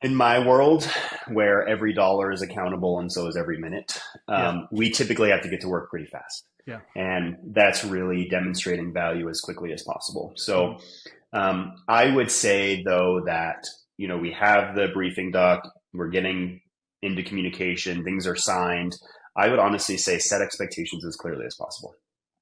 In my world, where every dollar is accountable and so is every minute, Yeah. we typically have to get to work pretty fast. Yeah. And that's really demonstrating value as quickly as possible. Mhm. So I would say, though, that, we have the briefing doc, we're getting into communication, things are signed. I would honestly say set expectations as clearly as possible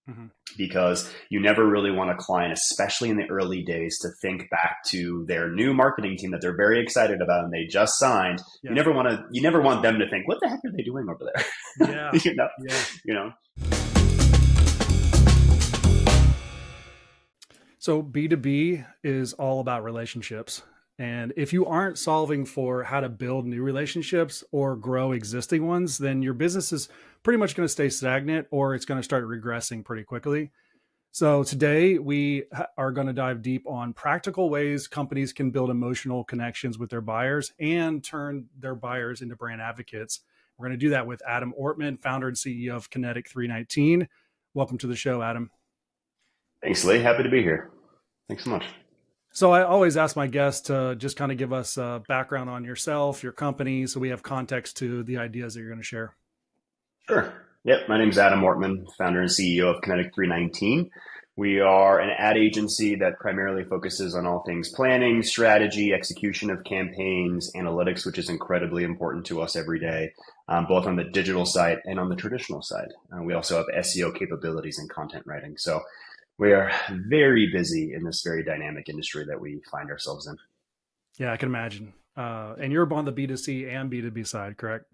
Mhm. because you never really want a client, especially in the early days, to think back to their new marketing team that they're very excited about and they just signed. You Yeah. never want to, you never want them to think, what the heck are they doing over there? Yeah. you know, Yeah. you know. So B2B is all about relationships. And if you aren't solving for how to build new relationships or grow existing ones, then your business is pretty much going to stay stagnant or it's going to start regressing pretty quickly. So today we are going to dive deep on practical ways companies can build emotional connections with their buyers and turn their buyers into brand advocates. We're going to do that with Adam Ortman, founder and CEO of Kinetic319. Welcome to the show, Adam. Thanks, Lee. Happy to be here. Thanks so much. So I always ask my guests to just kind of give us a background on yourself, your company, so we have context to the ideas that you're going to share. Sure. Yep. My name is Adam Ortman, founder and CEO of Kinetic319. We are an ad agency that primarily focuses on all things planning, strategy, execution of campaigns, analytics, which is incredibly important to us every day, both on the digital side and on the traditional side. We also have SEO capabilities and content writing. So we are very busy in this very dynamic industry that we find ourselves in. Yeah, I can imagine. And you're on the B2C and B2B side, correct?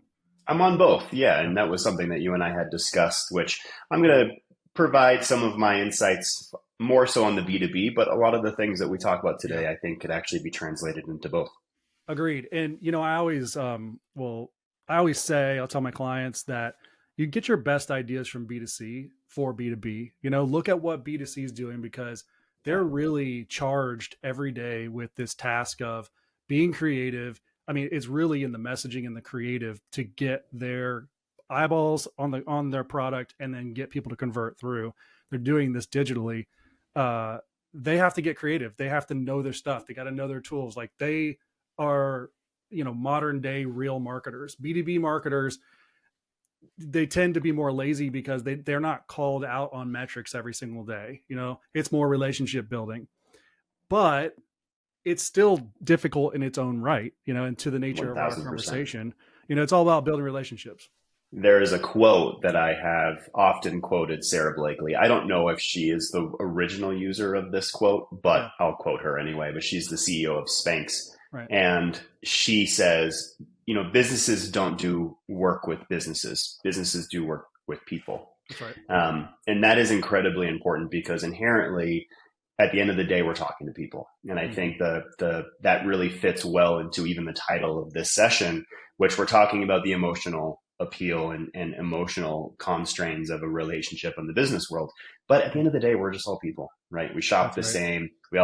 I'm on both, yeah, Yeah. and that was something that you and I had discussed, which I'm going to provide some of my insights more so on the B2B, but a lot of the things that we talk about Yeah. today, I think could actually be translated into both. Agreed. And I always say, I'll tell my clients that you get your best ideas from B2C for B2B. Look at what B2C is doing because Yeah, they're really charged every day with this task of being creative. I mean, it's really in the messaging and the creative to get their eyeballs on their product and then get people to convert through. They're doing this digitally. Uh, they have to get creative. They have to know their stuff. They got to know their tools. Like they are modern day real marketers. B2B marketers, they tend to be more lazy because they're not called out on metrics every single day. It's more relationship building, but it's still difficult in its own right. And to the nature of our 1000%. conversation, it's all about building relationships. There is a quote that I have often quoted Sarah Blakely. I don't know if she is the original user of this quote, but Yeah. I'll quote her anyway. But she's the CEO of Spanx. Right. And she says, businesses don't do work with businesses, businesses do work with people. That's right. And that is incredibly important because inherently, at the end of the day, we're talking to people. And I Mm-hmm. think that really fits well into even the title of this session, which we're talking about the emotional appeal and emotional constraints of a relationship in the business world. But at the end of the day, we're just all people, right? We shop That's the right. same. We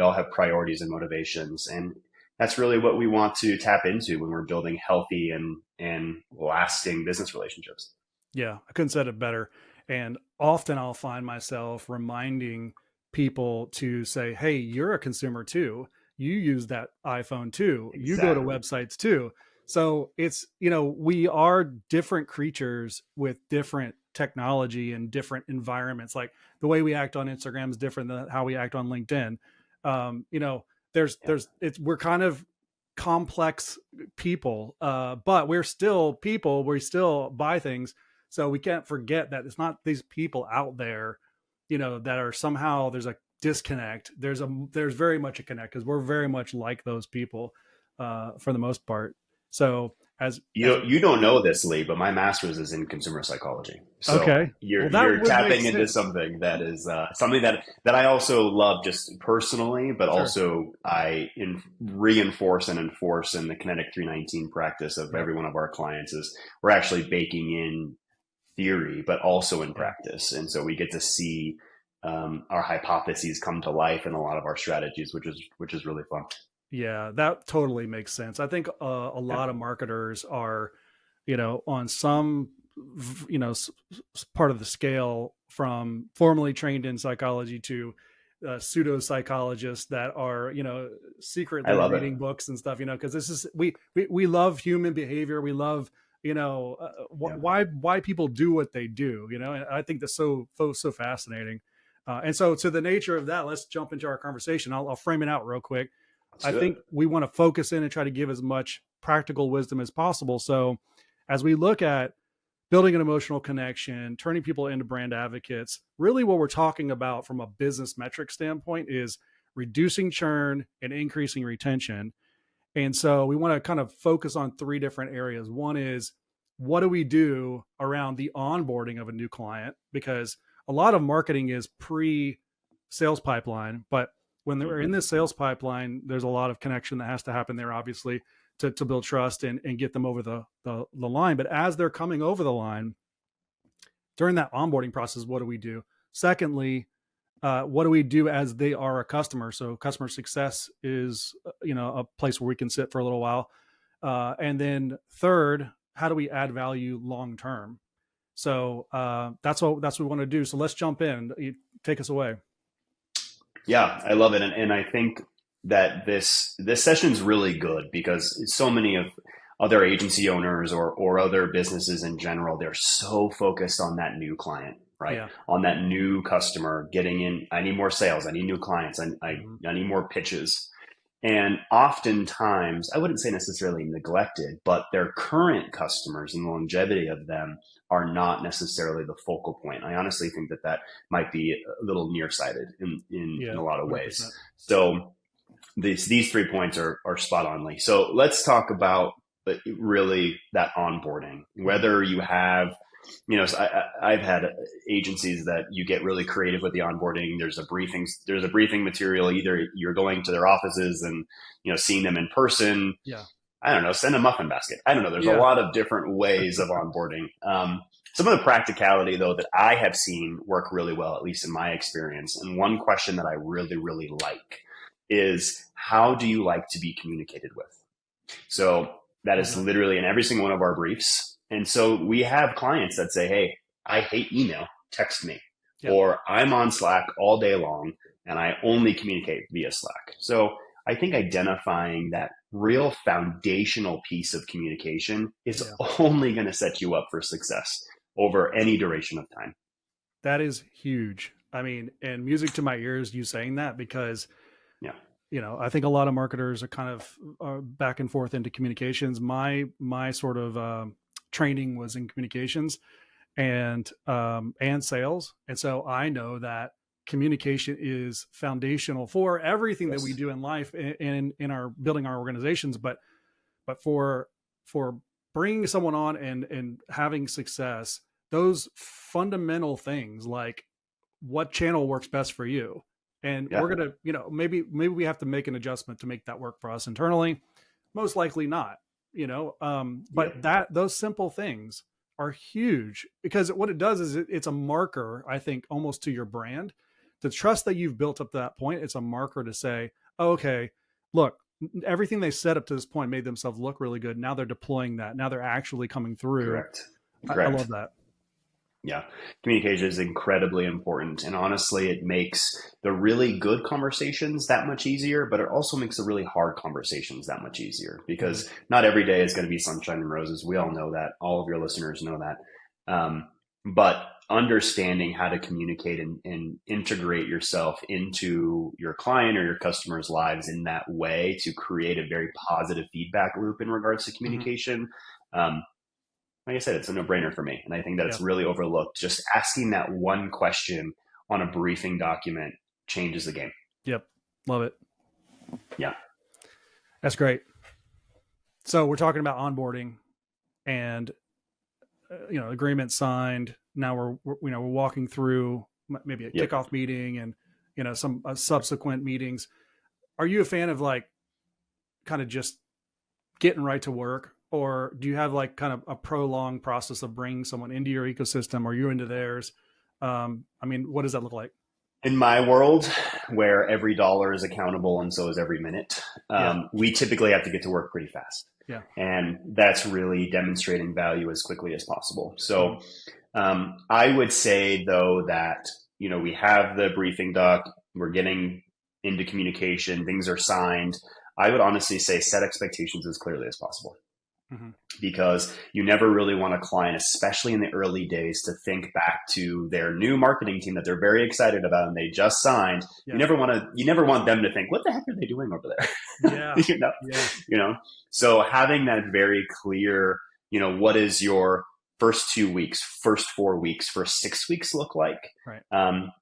all have priorities and motivations, and that's really what we want to tap into when we're building healthy and lasting business relationships. Yeah, I couldn't said it better. And often I'll find myself reminding people to say, "Hey, you're a consumer too. You use that iPhone too. You go to Exactly. websites too." So it's, we are different creatures with different technology and different environments. Like the way we act on Instagram is different than how we act on LinkedIn. Um, you know, Yeah. we're kind of complex people, but we're still people. We still buy things, so we can't forget that it's not these people out there, that are somehow there's a disconnect. There's very much a connect because we're very much like those people, for the most part. So as You don't know this, Lee, but my master's is in consumer psychology. So okay, well that you're would make tapping into sense. something that is something that I also love just personally, but Sure. also reinforce and enforce in the Kinetic 319 practice of Yep. every one of our clients is we're actually baking in theory, but also in Yeah. practice, and so we get to see our hypotheses come to life in a lot of our strategies, which is really fun. Yeah, that totally makes sense. I think a Yeah. lot of marketers are, on some, part of the scale from formally trained in psychology to pseudo psychologists that are, I secretly love it. reading books and stuff, because this is, we love human behavior. We love, Yeah. why people do what they do, and I think that's so fascinating. And so to the nature of that, let's jump into our conversation. I'll frame it out real quick. Let's I do it. think we want to focus in and try to give as much practical wisdom as possible. So as we look at building an emotional connection, turning people into brand advocates, really what we're talking about from a business metric standpoint is reducing churn and increasing retention. And so we want to kind of focus on three different areas. One is, what do we do around the onboarding of a new client? Because a lot of marketing is pre-sales pipeline, but when they're in this sales pipeline, there's a lot of connection that has to happen there, obviously, to build trust and get them over the line. But as they're coming over the line, during that onboarding process, what do we do? Secondly, what do we do as they are a customer? So customer success is, a place where we can sit for a little while. And then third, how do we add value long term? So that's what we want to do. So let's jump in. You take us away. Yeah, I love it. And I think that this session is really good because so many of other agency owners or other businesses in general, they're so focused on that new client, right? Yeah. On that new customer getting in. I need more sales. I need new clients. I need more pitches. And oftentimes, I wouldn't say necessarily neglected, but their current customers and the longevity of them are not necessarily the focal point. I honestly think that might be a little nearsighted in a lot of 100%. ways. So these 3 points are spot on, Lee. So let's talk about really that onboarding, whether you have, so I've had agencies that you get really creative with the onboarding. There's a briefing material. Either you're going to their offices and, seeing them in person. Yeah. I don't know, send a muffin basket. I don't know. There's a lot of different ways of onboarding. Some of the practicality, though, that I have seen work really well, at least in my experience. And one question that I really, really like is, how do you like to be communicated with? So that is literally in every single one of our briefs. And so we have clients that say, hey, I hate email, text me. Yep. Or I'm on Slack all day long and I only communicate via Slack. So I think identifying that real foundational piece of communication is only going to set you up for success over any duration of time. That is huge. I mean, and music to my ears, you saying that, because I think a lot of marketers are kind of back and forth into communications. My sort of training was in communications and sales. And so I know that communication is foundational for everything that we do in life and in our building our organizations. But for bringing someone on and having success, those fundamental things like what channel works best for you. And we're going to, maybe we have to make an adjustment to make that work for us internally. Most likely not, but those simple things are huge, because what it does is it's a marker, I think, almost to your brand. The trust that you've built up to that point, it's a marker to say, oh, okay, look, everything they set up to this point made themselves look really good. Now they're deploying that. Now they're actually coming through. Correct. I love that. Yeah. Communication is incredibly important. And honestly, it makes the really good conversations that much easier, but it also makes the really hard conversations that much easier, because not every day is going to be sunshine and roses. We all know that. All of your listeners know that. But understanding how to communicate and integrate yourself into your client or your customers' lives in that way to create a very positive feedback loop in regards to communication. Like I said, it's a no-brainer for me. And I think that's really overlooked. Just asking that one question on a briefing document changes the game. Yep. Love it. Yeah. That's great. So we're talking about onboarding and, agreement signed. Now we're walking through maybe a kickoff meeting and, some subsequent meetings. Are you a fan of like kind of just getting right to work? Or do you have like kind of a prolonged process of bringing someone into your ecosystem or you into theirs? What does that look like? In my world, where every dollar is accountable and so is every minute, we typically have to get to work pretty fast. Yeah. And that's really demonstrating value as quickly as possible. So I would say, though, that, we have the briefing doc. we're getting into communication, things are signed, I would honestly say set expectations as clearly as possible. Mm-hmm. Because you never really want a client, especially in the early days, to think back to their new marketing team that they're very excited about and they just signed. Yeah. You never want them to think, what the heck are they doing over there? Yeah. You know, so having that very clear, what is your first 2 weeks, first 4 weeks, first 6 weeks look like? Right.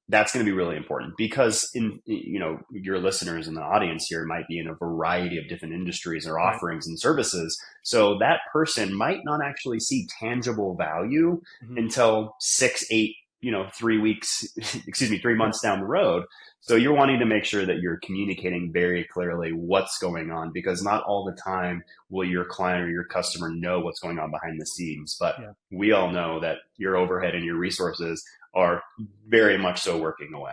That's going to be really important, because your listeners in the audience here might be in a variety of different industries or offerings and services. So that person might not actually see tangible value until 6, 8, 3 weeks, 3 months down the road. So you're wanting to make sure that you're communicating very clearly what's going on, because not all the time will your client or your customer know what's going on behind the scenes. But we all know that your overhead and your resources are very much so working away.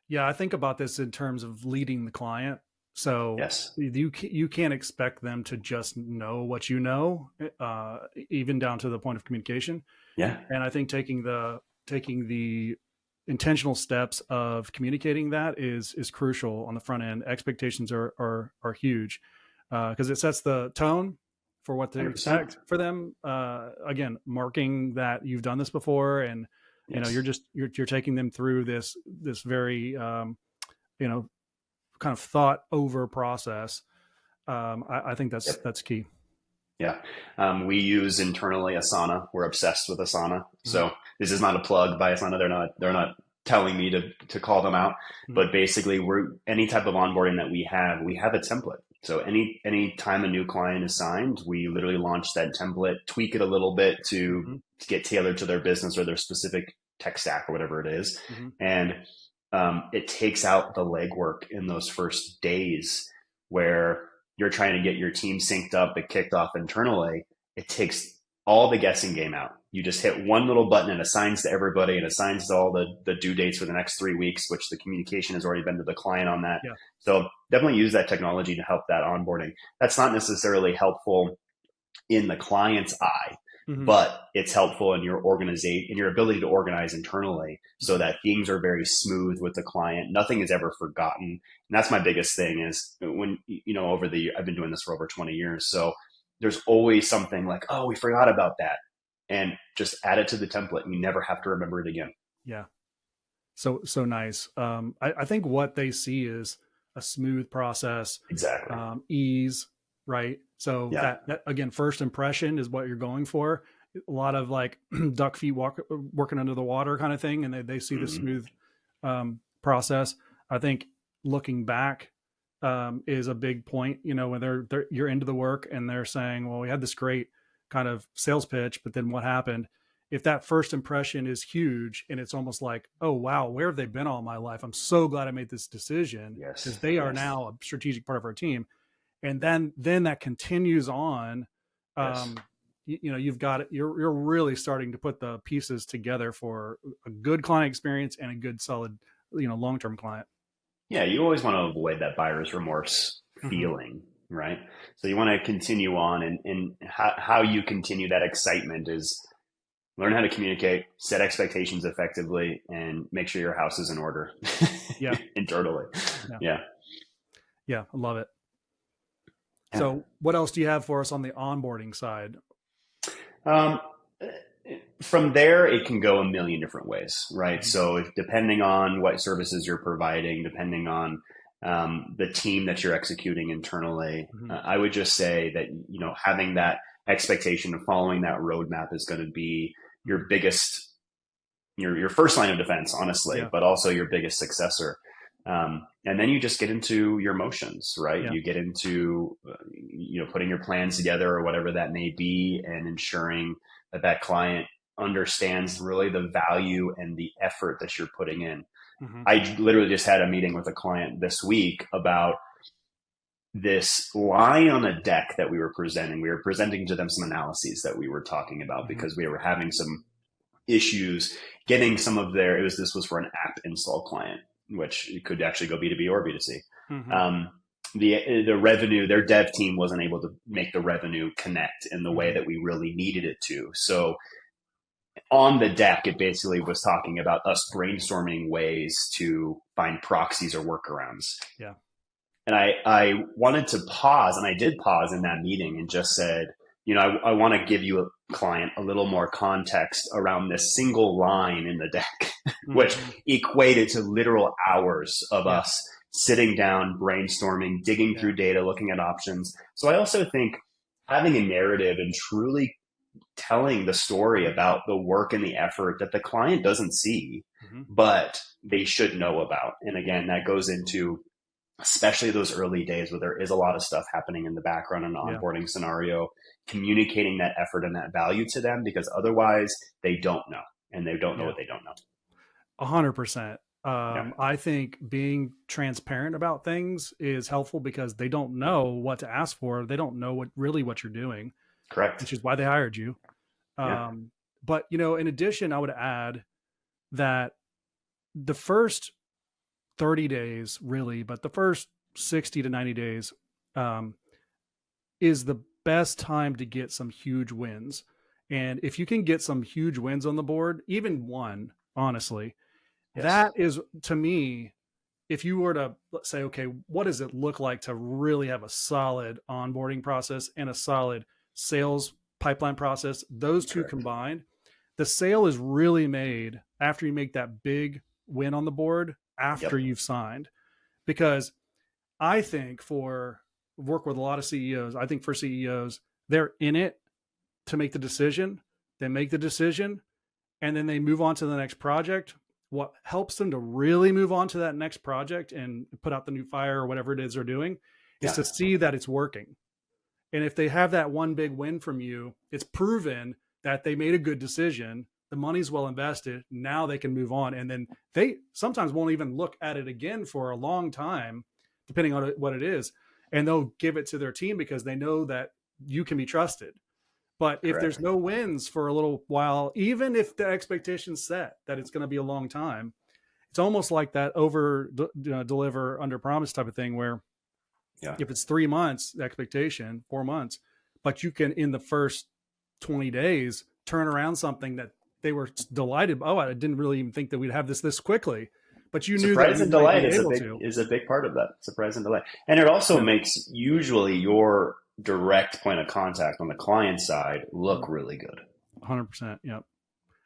Yeah, I think about this in terms of leading the client. So you can't expect them to just know what you know, even down to the point of communication. Yeah. And I think taking the intentional steps of communicating that is crucial on the front end. Expectations are huge, because it sets the tone for what to 100%. Expect for them. Again, marking that you've done this before, and you're taking them through this very kind of thought over process. I think that's key. Yeah. We use internally Asana. We're obsessed with Asana. So this is not a plug by Asana. They're not telling me to call them out, but basically any type of onboarding that we have a template. So any time a new client is signed, we literally launch that template, tweak it a little bit to get tailored to their business or their specific tech stack or whatever it is. And it takes out the legwork in those first days where you're trying to get your team synced up and kicked off internally. It takes all the guessing game out. You just hit one little button and assigns to everybody and assigns to all the due dates for the next 3 weeks, which the communication has already been to the client on that. Yeah. So definitely use that technology to help that onboarding. That's not necessarily helpful in the client's eye, but it's helpful in your organization, in your ability to organize internally, so that things are very smooth with the client. Nothing is ever forgotten. And that's my biggest thing is when, I've been doing this for over 20 years. So there's always something like, oh, we forgot about that. And just add it to the template and you never have to remember it again. Yeah. So nice. I think what they see is a smooth process. Exactly. Ease, right? So that again, first impression is what you're going for. A lot of like duck feet working under the water kind of thing. And they see the smooth process. I think looking back is a big point, when you're into the work and they're saying, well, we had this great kind of sales pitch, but then what happened? If that first impression is huge and it's almost like, oh, wow, where have they been all my life? I'm so glad I made this decision because they are now a strategic part of our team. And then that continues on. You've got it. You're really starting to put the pieces together for a good client experience and a good, solid, long-term client. Yeah. You always want to avoid that buyer's remorse feeling. Right. So you want to continue on, and how you continue that excitement is learn how to communicate, set expectations effectively, and make sure your house is in order. Yeah. Internally. Yeah. I love it. So what else do you have for us on the onboarding side? From there, it can go a million different ways, right? So depending on what services you're providing, depending on the team that you're executing internally, I would just say that, having that expectation of following that roadmap is going to be your biggest, your first line of defense, honestly, but also your biggest successor. And then you just get into your motions, right? Yeah. You get into, putting your plans together or whatever that may be, and ensuring that client understands really the value and the effort that you're putting in. I literally just had a meeting with a client this week about this line on a deck that we were presenting. We were presenting to them some analyses that we were talking about because we were having some issues getting some of this was for an app install client, which could actually go B2B or B2C. The revenue, their dev team wasn't able to make the revenue connect in the way that we really needed it to. So on the deck, it basically was talking about us brainstorming ways to find proxies or workarounds. Yeah. And I wanted to pause, and I did pause in that meeting and just said, I want to give you a client a little more context around this single line in the deck, which Mm-hmm. equated to literal hours of Yeah. us sitting down, brainstorming, digging Yeah. through data, looking at options. So I also think having a narrative and truly telling the story about the work and the effort that the client doesn't see, Mm-hmm. but they should know about. And again, that goes into especially those early days where there is a lot of stuff happening in the background in an Yeah. onboarding scenario, communicating that effort and that value to them, because otherwise they don't know, and they don't know Yeah. what they don't know. 100%. Yeah, I think being transparent about things is helpful because they don't know what to ask for. They don't know what you're doing, correct. which is why they hired you. Yeah, But in addition, I would add that the first 30 days, really, but the first 60 to 90 days um, is the best time to get some huge wins. And if you can get some huge wins on the board, even one, honestly, yes, that is, to me, if you were to, let's say, okay, what does it look like to really have a solid onboarding process and a solid sales pipeline process? Those two correct. combined, the sale is really made after you make that big win on the board after Yep. you've signed. Because I think for work with a lot of CEOs, I think for CEOs, they're in it to make the decision. They make the decision and then they move on to the next project. What helps them to really move on to that next project and put out the new fire or whatever it is they're doing is Yeah, to see that it's working. And if they have that one big win from you, it's proven that they made a good decision. The money's well invested. Now they can move on. And then they sometimes won't even look at it again for a long time, depending on what it is. And they'll give it to their team because they know that you can be trusted. But if there's correct. no wins for a little while, even if the expectation's set that it's going to be a long time, it's almost like that over deliver under promise type of thing where Yeah. if it's 3 months, the expectation, 4 months, but you can in the first 20 days turn around something that they were delighted. Oh, I didn't really even think that we'd have this quickly, but you knew that Surprise you and might delight be is a able big to. part of that. Surprise and delight, and it also Yeah. makes usually your direct point of contact on the client side look really good. 100%. Yeah.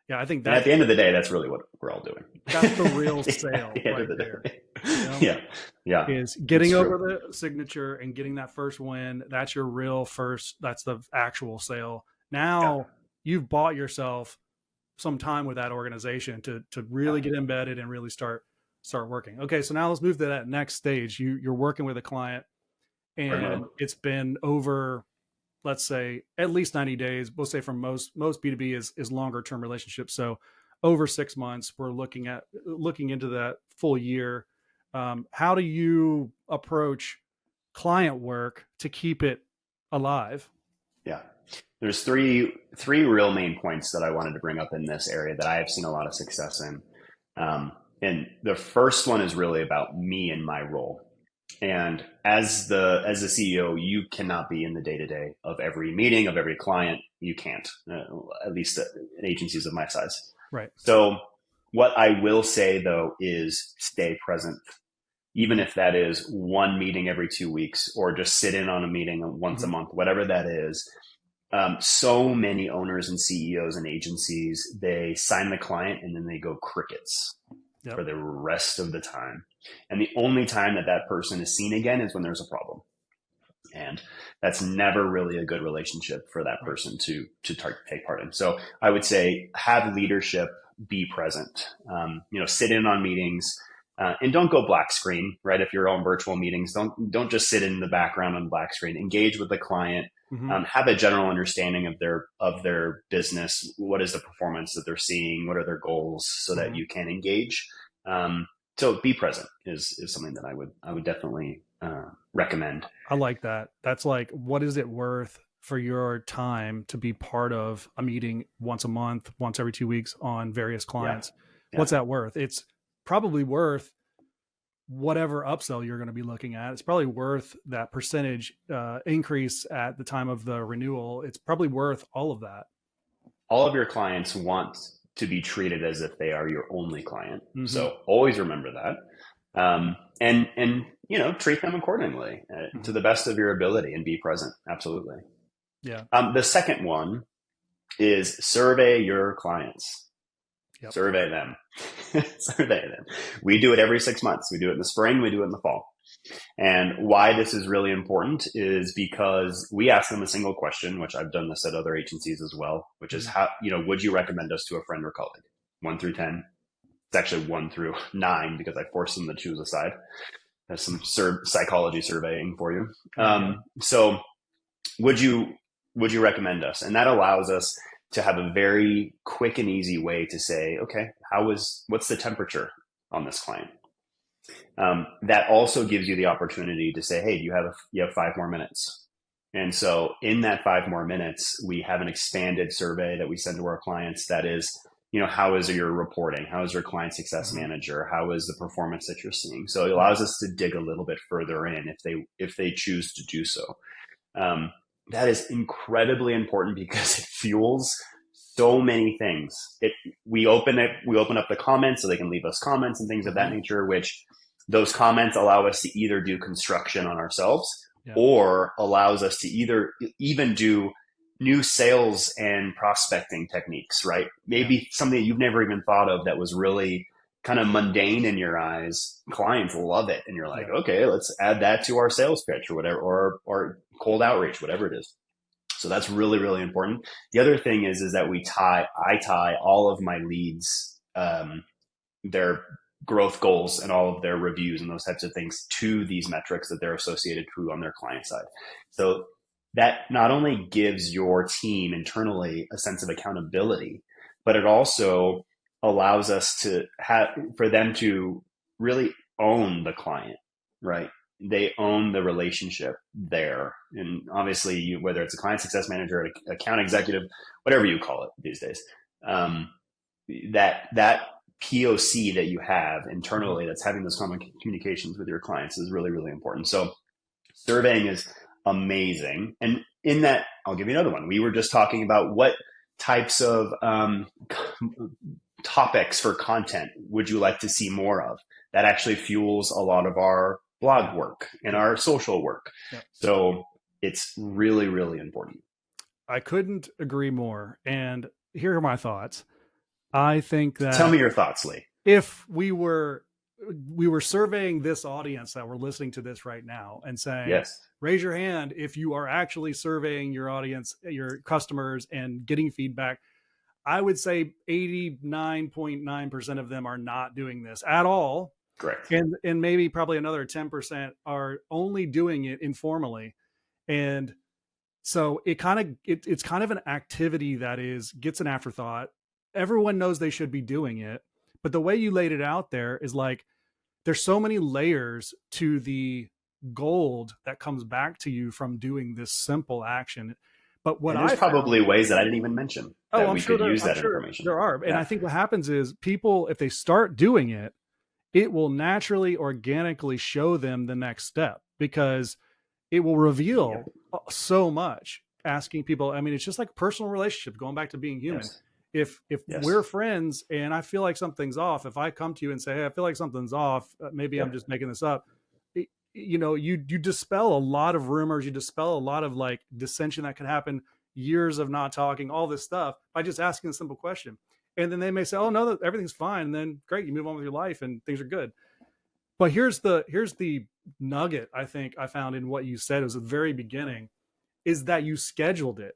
Yeah. I think And at that the end of the day, that's really what we're all doing. that's the real At sale the end of right the there. day. You know, Yeah. Yeah. is It's getting true. over the signature and getting that first win. That's your real first. That's the actual sale. Yeah. Now you've bought yourself some time with that organization to Yeah. really get embedded and really start working. Okay, so now let's move to that next stage. You're working with a client Hard mode. and it's been over, let's say, at least 90 days. We'll say for most B2B is longer term relationships. So over 6 months, we're looking into that full year. How do you approach client work to keep it alive? Yeah. There's three real main points that I wanted to bring up in this area that I have seen a lot of success in. And the first one is really about me and my role. And as the CEO, you cannot be in the day to day of every meeting of every client. You can't, at least in agencies of my size. Right. So what I will say though is stay present, even Mm-hmm. if that is one meeting every 2 weeks or just sit in on a meeting once a Mm-hmm. month, whatever that is. So many owners and CEOs and agencies, they sign the client and then they go crickets Yep. for the rest of the time. And the only time that that person is seen again is when there's a problem. And that's never really a good relationship for that Right. person to take part in. So I would say have leadership, be present, sit in on meetings, and don't go black screen, right? If you're on virtual meetings, don't just sit in the background on black screen. Engage with the client, Mm-hmm. have a general understanding of their business. What is the performance that they're seeing? What are their goals, so that Mm-hmm. you can engage. So be present is something that I would definitely recommend. I like that. That's like, what is it worth for your time to be part of a meeting once a month, once every 2 weeks on various Yeah, clients? yeah, What's that worth? It's probably worth whatever upsell you're going to be looking at. It's probably worth that percentage increase at the time of the renewal. It's probably worth all of that. all of your clients want to be treated as if they are your only client. Mm-hmm. So always remember that. And treat them accordingly to the best of your ability and be present. Absolutely. Yeah. The second one is survey your clients. Yep. Survey them. Survey them. We do it every 6 months. We do it in the spring. We do it in the fall. And why this is really important is because we ask them a single question, which I've done this at other agencies as well, which is how, would you recommend us to a friend or colleague? 1 through 10. It's actually 1 through 9 because I forced them to choose a side. There's some psychology surveying for you. So would you recommend us? And that allows us to have a very quick and easy way to say, okay, what's the temperature on this client? That also gives you the opportunity to say, hey, you have 5 more minutes. And so in that 5 more minutes, we have an expanded survey that we send to our clients that is, how is your reporting? How is your client success manager? How is the performance that you're seeing? So it allows us to dig a little bit further in if they choose to do so. That is incredibly important because it fuels so many things. We open up the comments so they can leave us comments and things of that nature, which those comments allow us to either do construction on ourselves or allows us to even do new sales and prospecting techniques, right? Maybe something that you've never even thought of that was really kind of mundane in your eyes. Clients love it. And you're like, okay, let's add that to our sales pitch or whatever, or cold outreach, whatever it is. So that's really, really important. The other thing is that I tie all of my leads, their growth goals and all of their reviews and those types of things to these metrics that they're associated to on their client side. So that not only gives your team internally a sense of accountability, but it also allows us for them to really own the client, right? They own the relationship there. And obviously, whether it's a client success manager, account executive, whatever you call it these days, that POC that you have internally that's having those common communications with your clients is really, really important. So surveying is amazing. And in that, I'll give you another one. We were just talking about what types of topics for content would you like to see more of? That actually fuels a lot of our blog work and our social work. So it's really, really important. I couldn't agree more. And here are my thoughts. I think that... Tell me your thoughts, Lee. If we were surveying this audience that we're listening to this right now and saying, raise your hand if you are actually surveying your audience, your customers, and getting feedback, I would say 89.9% of them are not doing this at all. Correct. And maybe probably another 10% are only doing it informally. And so it's kind of an activity that gets an afterthought. Everyone knows they should be doing it, but the way you laid it out there is like, there's so many layers to the gold that comes back to you from doing this simple action. But there's probably ways that I didn't even mention that we could use that information. There are. And I think what happens is people, if they start doing it, it will naturally, organically show them the next step because it will reveal so much. Asking people, I mean, it's just like a personal relationship, going back to being human. If we're friends and I feel like something's off, if I come to you and say, hey, I feel like something's off, maybe I'm just making this up. You dispel a lot of rumors, you dispel a lot of like dissension that could happen, years of not talking, all this stuff by just asking a simple question. And then they may say, oh no, everything's fine. And then great, you move on with your life and things are good. But here's the nugget I think I found in what you said. It was at the very beginning, is that you scheduled it.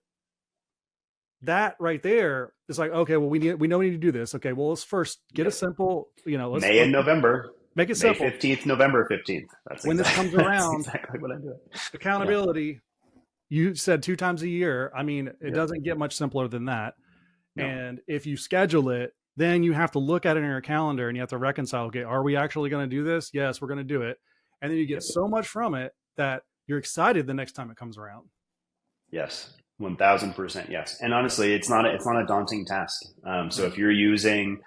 That right there is like, okay, well, we know we need to do this. Okay, well, let's first get a simple, May and November. Make it simple. May 15th, November 15th. That's when this comes around. That's exactly what I do. Accountability. You said 2 times a year. I mean, it doesn't get much simpler than that. No. And if you schedule it, then you have to look at it in your calendar and you have to reconcile, okay, are we actually going to do this? Yes, we're going to do it. And then you get so much from it that you're excited the next time it comes around. Yes. 1000% yes. And honestly, it's not a daunting task. So if you're using,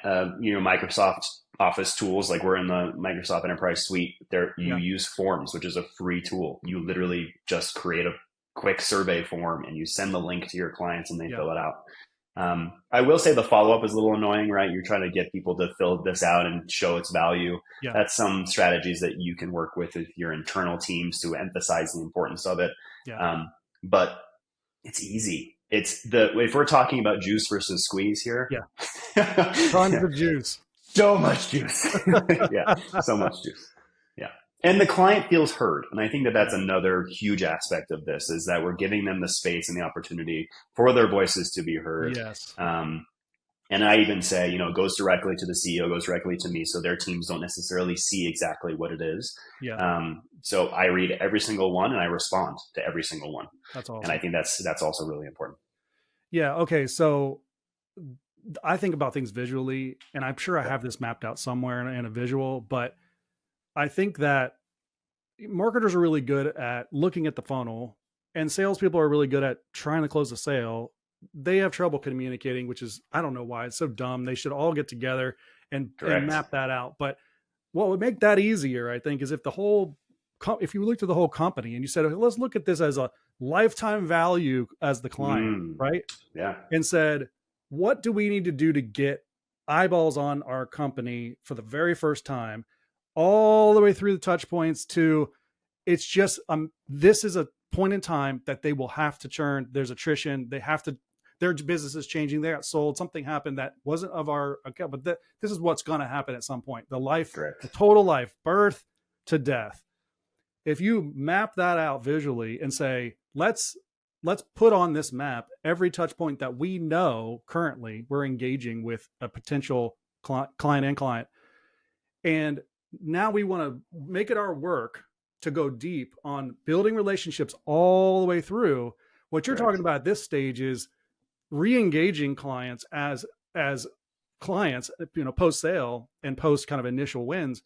Microsoft Office tools, like we're in the Microsoft Enterprise Suite, you use Forms, which is a free tool. You literally just create a quick survey form and you send the link to your clients and they fill it out. I will say the follow-up is a little annoying, right? You're trying to get people to fill this out and show its value. Yeah. That's some strategies that you can work with your internal teams to emphasize the importance of it. Yeah. But it's easy. If we're talking about juice versus squeeze here, Yeah. Tons of juice. So much juice. Yeah. So much juice. Yeah. And the client feels heard. And I think that that's another huge aspect of this, is that we're giving them the space and the opportunity for their voices to be heard. Yes. And I even say, it goes directly to the CEO, goes directly to me. So their teams don't necessarily see exactly what it is. Yeah. So I read every single one and I respond to every single one. That's awesome. And I think that's also really important. Yeah. Okay. So I think about things visually, and I'm sure I have this mapped out somewhere in a visual, but I think that marketers are really good at looking at the funnel, and salespeople are really good at trying to close a sale. They have trouble communicating, which is, I don't know why. It's so dumb. They should all get together and map that out. But what would make that easier, I think, is if if you looked at the whole company and you said, let's look at this as a lifetime value as the client, right? Yeah. And said, what do we need to do to get eyeballs on our company for the very first time, all the way through the touch points to, it's just, this is a point in time that they will have to churn. There's attrition. Their business is changing. They got sold. Something happened that wasn't of our account, but this is what's going to happen at some point. The total life, birth to death. If you map that out visually and say, let's put on this map every touch point that we know currently we're engaging with a potential client. And now we want to make it our work to go deep on building relationships all the way through. What you're talking about at this stage is re-engaging clients as clients, post-sale and post kind of initial wins.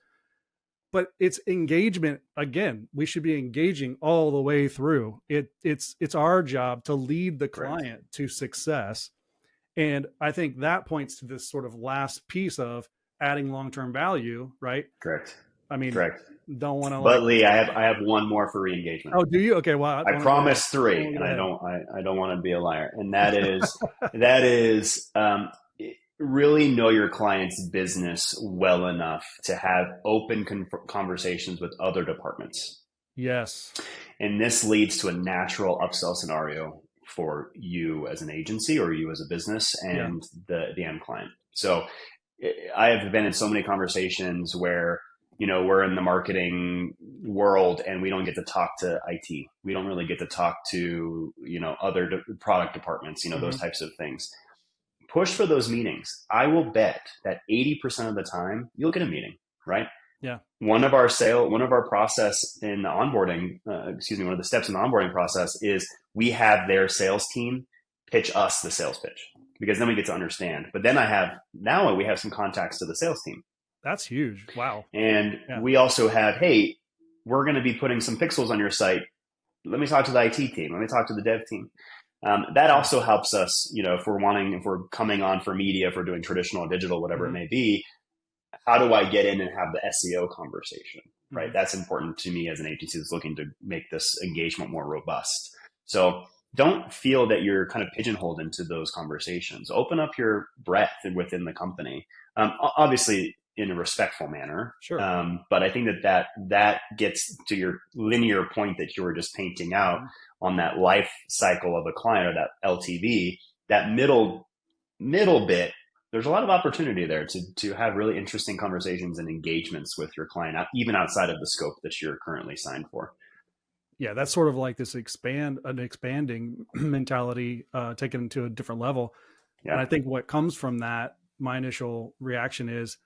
But it's engagement. Again, we should be engaging all the way through. It's our job to lead the client to success. And I think that points to this sort of last piece of adding long-term value, right? Correct. I mean, don't want to. But Lee, I have one more for re-engagement. Oh, do you? Okay. Well, I promised 3, and I don't want to be a liar. And that is really know your client's business well enough to have open conversations with other departments. Yes. And this leads to a natural upsell scenario for you as an agency or you as a business and the end client. So I have been in so many conversations where, we're in the marketing world and we don't get to talk to IT. We don't really get to talk to, other product departments, those types of things. Push for those meetings. I will bet that 80% of the time you'll get a meeting, right? Yeah. One of our process in the onboarding, one of the steps in the onboarding process is we have their sales team pitch us the sales pitch, because then we get to understand. But then we have some contacts to the sales team. That's huge. Wow. And we also have, hey, we're going to be putting some pixels on your site. Let me talk to the IT team. Let me talk to the dev team. That also helps us, if we're coming on for media, if we're doing traditional digital, whatever it may be, how do I get in and have the SEO conversation, right? That's important to me as an agency that's looking to make this engagement more robust. So don't feel that you're kind of pigeonholed into those conversations. Open up your breadth within the company. Obviously, in a respectful manner. Sure. But I think that gets to your linear point that you were just painting out on that life cycle of a client, or that LTV, that middle bit. There's a lot of opportunity there to have really interesting conversations and engagements with your client, even outside of the scope that you're currently signed for. Yeah, that's sort of like this expanding mentality, taken to a different level. Yeah. And I think what comes from that, my initial reaction is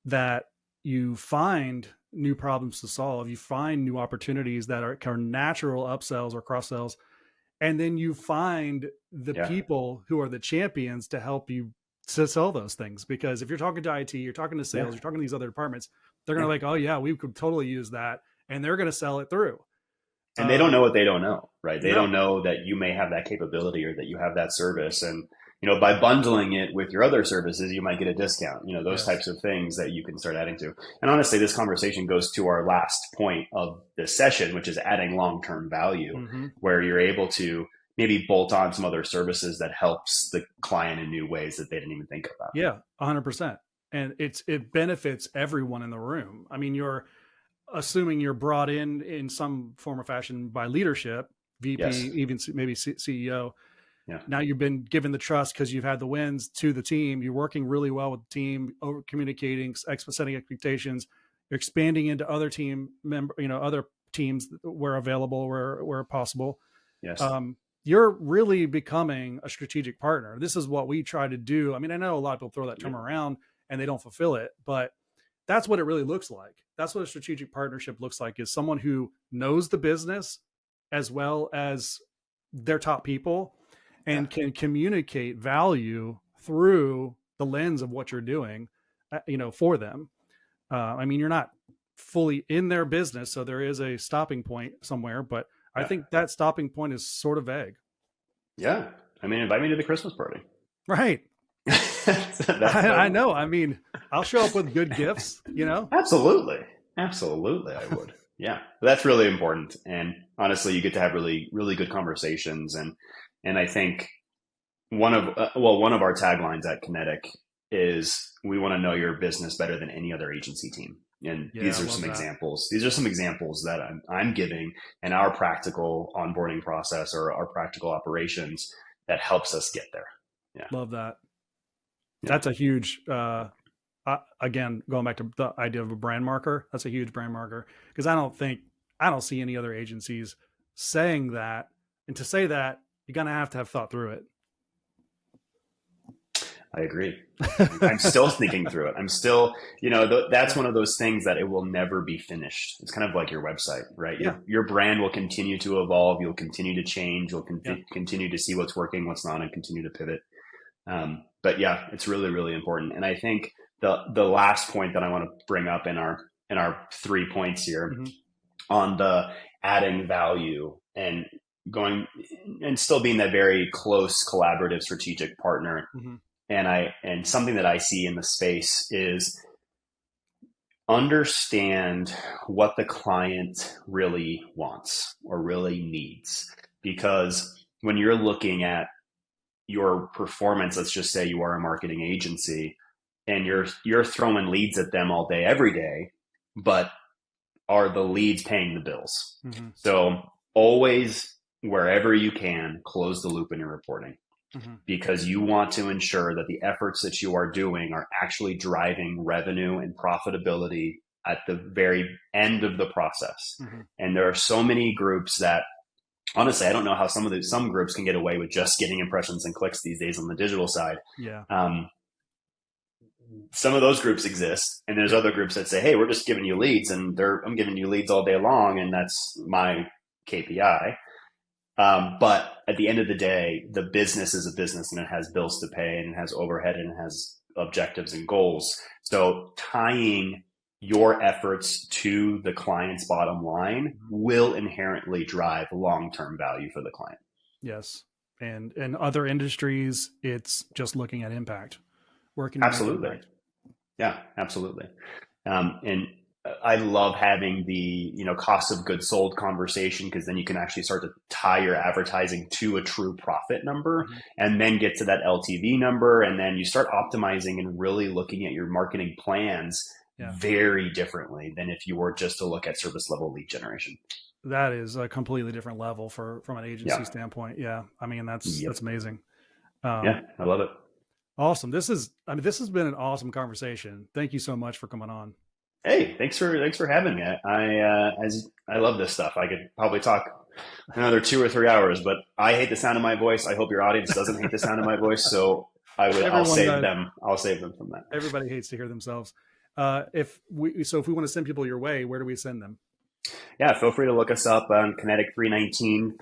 that you find new problems to solve, you find new opportunities that are kind of natural upsells or cross sells, and then you find the people who are the champions to help you to sell those things. Because if you're talking to IT, you're talking to sales, you're talking to these other departments, they're going to like, oh yeah, we could totally use that, and they're going to sell it through. And they don't know what they don't know, right? They don't know that you may have that capability or that you have that service. And by bundling it with your other services, you might get a discount, those types of things that you can start adding to. And honestly, this conversation goes to our last point of this session, which is adding long-term value, where you're able to maybe bolt on some other services that helps the client in new ways that they didn't even think about. Yeah, 100%. And it benefits everyone in the room. I mean, you're assuming you're brought in some form or fashion by leadership, VP, Yes. even maybe CEO. Yeah. Now you've been given the trust because you've had the wins to the team. You're working really well with the team, over communicating, setting expectations. You're expanding into other team member, other teams where available, where possible. Yes. You're really becoming a strategic partner. This is what we try to do. I mean, I know a lot of people throw that term around and they don't fulfill it, but that's what it really looks like. That's what a strategic partnership looks like, is someone who knows the business as well as their top people and can communicate value through the lens of what you're doing, for them. I mean, you're not fully in their business, so there is a stopping point somewhere, but I think that stopping point is sort of vague. Yeah. I mean, invite me to the Christmas party. Right. I know. I mean, I'll show up with good gifts, Absolutely. Absolutely. I would. Yeah. That's really important. And honestly, you get to have really, really good conversations. And I think one of our taglines at Kinetic is, we want to know your business better than any other agency team. And these are some examples. These are some examples that I'm giving in our practical onboarding process or our practical operations that helps us get there. Yeah. Love that. Yeah. That's a huge, again, going back to the idea of a brand marker, that's a huge brand marker, because I don't see any other agencies saying that. And to say that, you're going to have thought through it. I agree. I'm still thinking through it. I'm still, that's one of those things that it will never be finished. It's kind of like your website, right? Yeah. Your brand will continue to evolve. You'll continue to change. You'll continue to see what's working, what's not, and continue to pivot. But yeah, it's really, really important. And I think the last point that I want to bring up in our 3 points here on the adding value and going and still being that very close, collaborative, strategic partner. And something that I see in the space is understand what the client really wants or really needs. Because when you're looking at your performance, let's just say you are a marketing agency and you're throwing leads at them all day, every day, but are the leads paying the bills? So always, wherever you can, close the loop in your reporting. Because you want to ensure that the efforts that you are doing are actually driving revenue and profitability at the very end of the process. And there are so many groups that, honestly, I don't know how some groups can get away with just getting impressions and clicks these days on the digital side. Yeah. Some of those groups exist, and there's other groups that say, "Hey, we're just giving you leads, and I'm giving you leads all day long, and that's my KPI." But at the end of the day, the business is a business, and it has bills to pay, and it has overhead, and it has objectives and goals. So tying your efforts to the client's bottom line will inherently drive long-term value for the client. Yes. And in other industries, it's just looking at impact. Working. Absolutely. Impact. Yeah, absolutely. And I love having the, cost of goods sold conversation, because then you can actually start to tie your advertising to a true profit number and then get to that LTV number. And then you start optimizing and really looking at your marketing plans very differently than if you were just to look at service level lead generation. That is a completely different level from an agency standpoint. Yeah. I mean, that's amazing. I love it. Awesome. This has been an awesome conversation. Thank you so much for coming on. Hey, thanks for having me. I love this stuff. I could probably talk another 2 or 3 hours, but I hate the sound of my voice. I hope your audience doesn't hate the sound of my voice. So I'll save them from that. Everybody hates to hear themselves. If we want to send people your way, where do we send them? Yeah, feel free to look us up on Kinetic319,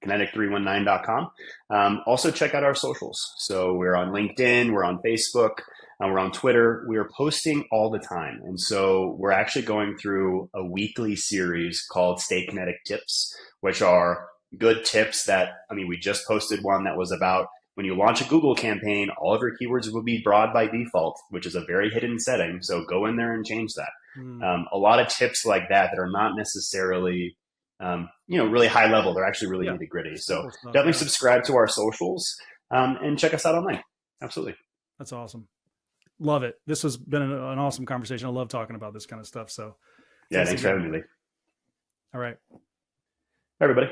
Kinetic319.com. Also check out our socials. So we're on LinkedIn, we're on Facebook, and we're on Twitter. We are posting all the time. And so we're actually going through a weekly series called Stay Kinetic Tips, which are good tips that, we just posted one that was about when you launch a Google campaign, all of your keywords will be broad by default, which is a very hidden setting. So go in there and change that. A lot of tips like that are not necessarily really high level. They're actually really Yeah. nitty gritty. So Simple stuff. definitely Yeah. subscribe to our socials and check us out online. Absolutely. That's awesome. Love it. This has been an awesome conversation. I love talking about this kind of stuff. So Yeah, thanks thanks for again. having me, Lee. All right. Bye, everybody.